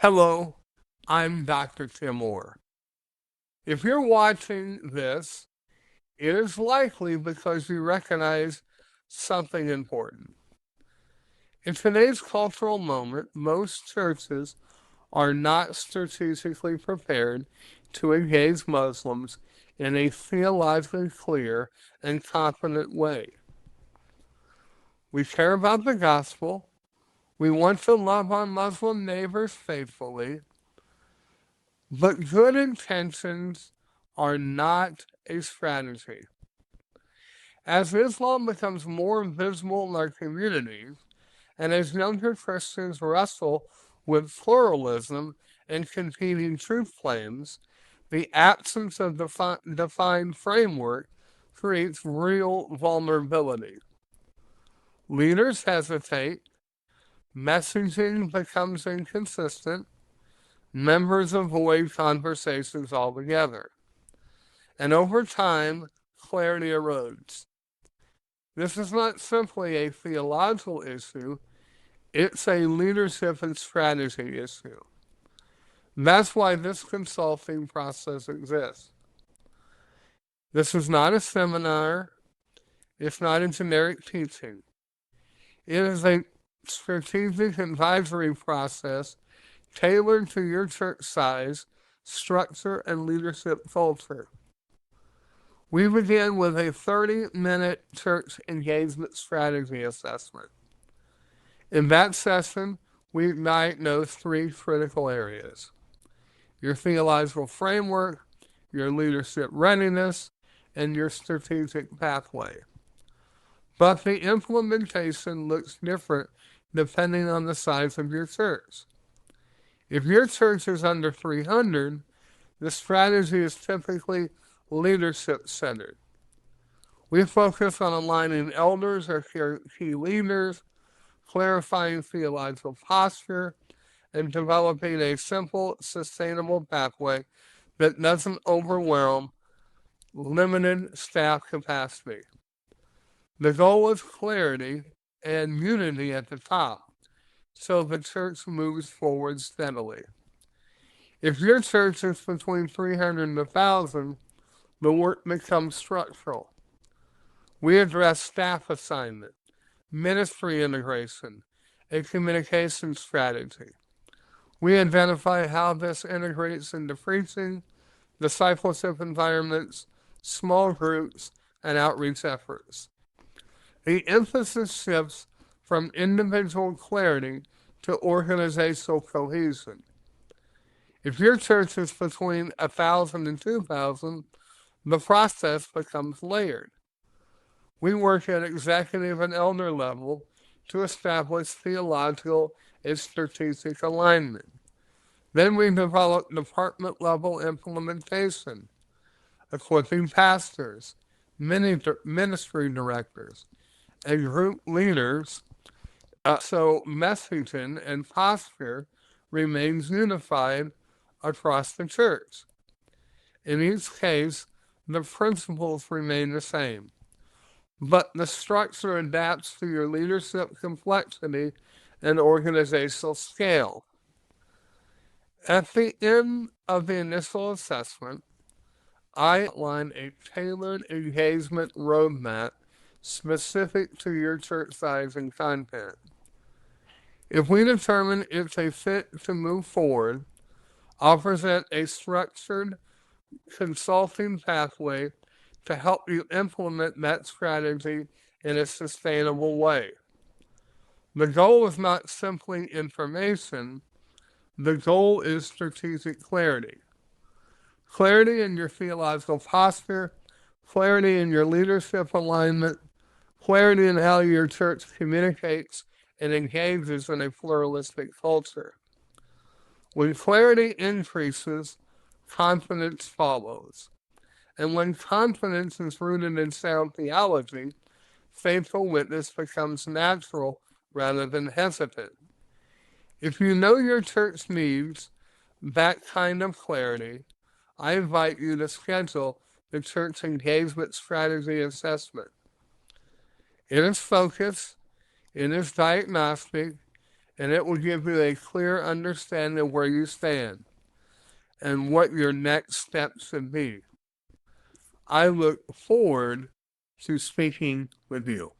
Hello, I'm Dr. Tim Moore. If you're watching this, it is likely because you recognize something important. In today's cultural moment, most churches are not strategically prepared to engage Muslims in a theologically clear and confident way. We care about the gospel. We want to love our Muslim neighbors faithfully. But good intentions are not a strategy. As Islam becomes more visible in our communities, and as younger Christians wrestle with pluralism and competing truth claims, the absence of defined framework creates real vulnerability. Leaders hesitate, messaging becomes inconsistent, members avoid conversations altogether. And over time, clarity erodes. This is not simply a theological issue, it's a leadership and strategy issue. That's why this consulting process exists. This is not a seminar, it's not a generic teaching. It is a strategic advisory process tailored to your church size, structure, and leadership culture. We begin with a 30-minute church engagement strategy assessment. In that session, we diagnose three critical areas: your theological framework, your leadership readiness, and your strategic pathway. But the implementation looks different depending on the size of your church. If your church is under 300, the strategy is typically leadership-centered. We focus on aligning elders or key leaders, clarifying theological posture, and developing a simple, sustainable pathway that doesn't overwhelm limited staff capacity. The goal is clarity and unity at the top, so the church moves forward steadily. If your church is between 300 and 1,000, the work becomes structural. We address staff assignment, ministry integration, and communication strategy. We identify how this integrates into preaching, discipleship environments, small groups, and outreach efforts. The emphasis shifts from individual clarity to organizational cohesion. If your church is between 1,000 and 2,000, the process becomes layered. We work at executive and elder level to establish theological and strategic alignment. Then we develop department level implementation, equipping pastors, ministry directors, and group leaders so messaging and posture remains unified across the church. In each case, the principles remain the same, but the structure adapts to your leadership complexity and organizational scale. At the end of the initial assessment, I outline a tailored engagement roadmap specific to your church size and content. If we determine it's a fit to move forward, I'll present a structured consulting pathway to help you implement that strategy in a sustainable way. The goal is not simply information, the goal is strategic clarity. Clarity in your theological posture, clarity in your leadership alignment, clarity in how your church communicates and engages in a pluralistic culture. When clarity increases, confidence follows. And when confidence is rooted in sound theology, faithful witness becomes natural rather than hesitant. If you know your church needs that kind of clarity, I invite you to schedule the church engagement strategy assessment. It is focused, it is diagnostic, and it will give you a clear understanding of where you stand and what your next steps should be. I look forward to speaking with you.